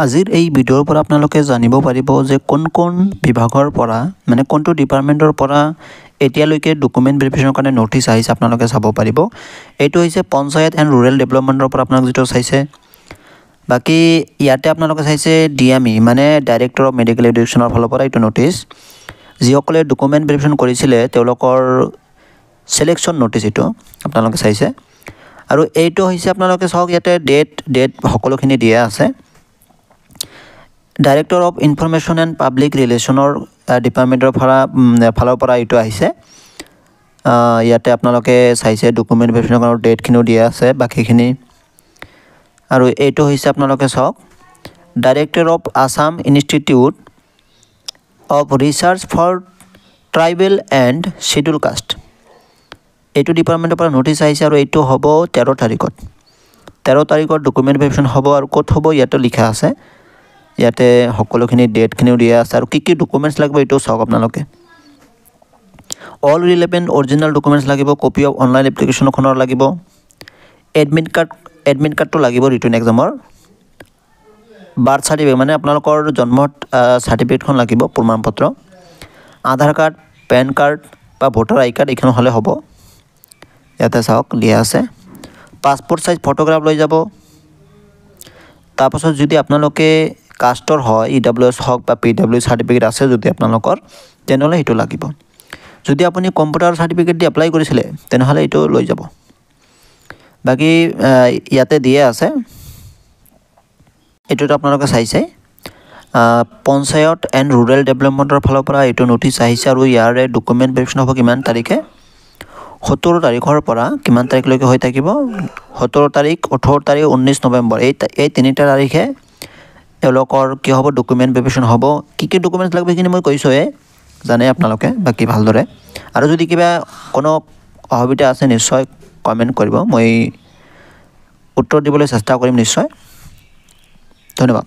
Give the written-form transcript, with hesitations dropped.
আজিৰ এই ভিডিঅ'ৰ পৰা আপোনালোকে জানিব পাৰিব যে কোন বিভাগৰ পৰা মানে কোনটো ডিপাৰ্টমেণ্টৰ পৰা এতিয়ালৈকে ডকুমেণ্ট ভেৰিফিকেশ্যনৰ কাৰণে নটিচ আহিছে আপোনালোকে চাব পাৰিব। এইটো হৈছে পঞ্চায়ত এণ্ড ৰুৰেল ডেভেলপমেণ্টৰ পৰা আপোনালোকে যিটো চাইছে। বাকী ইয়াতে আপোনালোকে চাইছে DME মানে ডাইৰেক্টৰ অফ মেডিকেল এডুকেশ্যনৰ ফালৰ পৰা এইটো নটিচ। যিসকলে ডকুমেণ্ট ভেৰিফিকেশ্যন কৰিছিলে তেওঁলোকৰ চিলেকশ্যন নটিচ এইটো আপোনালোকে চাইছে। আৰু এইটো হৈছে আপোনালোকে চাওক ইয়াতে ডেট সকলোখিনি দিয়া আছে। Director of information and public ৰিলেশ্যনৰ ডিপাৰ্টমেণ্টৰ ফালৰ পৰা এইটো আহিছে। ইয়াতে আপোনালোকে চাইছে ডকুমেণ্ট ভেৰিফিকেশ্যনৰ ডেটখিনিও দিয়া আছে বাকীখিনি। আৰু এইটো হৈছে আপোনালোকে চাওক director of Assam institute of research for tribal and scheduled caste. এইটো ডিপাৰ্টমেণ্টৰ পৰা নটিচ আহিছে আৰু এইটো হ'ব 13 তাৰিখত। 13 তাৰিখত ডকুমেণ্ট ভেৰিফিকেশ্যন হ'ব আৰু ক'ত হ'ব ইয়াতে লিখা আছে। ইয়াতে সকলোখিনি ডেটখিনিও দিয়া আছে আৰু কি ডকুমেণ্টছ লাগিব এইটো চাওক আপোনালোকে। অল ৰিলেভেণ্ট অৰিজিনেল ডকুমেণ্টছ লাগিব, কপি অফ অনলাইন এপ্লিকেশ্যনখনৰ লাগিব, এডমিট কাৰ্ডটো লাগিব ৰিটাৰ্ণ এক্সামৰ, বাৰ্থ চাৰ্টিফিকেট মানে আপোনালোকৰ জন্মৰ চাৰ্টিফিকেটখন লাগিব প্ৰমাণপত্ৰ, আধাৰ কাৰ্ড, পেন কাৰ্ড বা ভোটাৰ আই কাৰ্ড এইখন হ'লে হ'ব। ইয়াতে চাওক দিয়া আছে। পাছপোৰ্ট চাইজ ফটোগ্ৰাফ লৈ যাব। তাৰপাছত যদি আপোনালোকে কাষ্টৰ হয় EWS হওক বা PW চাৰ্টিফিকেট আছে যদি আপোনালোকৰ তেনেহ'লে সেইটো লাগিব। যদি আপুনি কম্পিউটাৰ চাৰ্টিফিকেট দি এপ্লাই কৰিছিলে তেনেহ'লে এইটো লৈ যাব। বাকী ইয়াতে দিয়া আছে, এইটোত আপোনালোকে চাইছে পঞ্চায়ত এণ্ড ৰুৰেল ডেভেলপমেণ্টৰ ফালৰ পৰা এইটো নটিচ আহিছে আৰু ইয়াৰে ডকুমেণ্ট ভেৰিফিকেশ্যন হ'ব কিমান তাৰিখে 17 তাৰিখৰ পৰা কিমান তাৰিখলৈকে হৈ থাকিব 17 তাৰিখ, 18 তাৰিখ, 19 নৱেম্বৰ এই তিনিটা তাৰিখে তেওঁলোকৰ কি হ'ব ডকুমেণ্ট ভেৰিফিকেশ্যন হ'ব। কি ডকুমেণ্টছ লাগিব সেইখিনি মই কৈছোঁৱে, জানে আপোনালোকে বাকী ভালদৰে। আৰু যদি কিবা কোনো অসুবিধা আছে নিশ্চয় কমেণ্ট কৰিব, মই উত্তৰ দিবলৈ চেষ্টা কৰিম নিশ্চয়। ধন্যবাদ।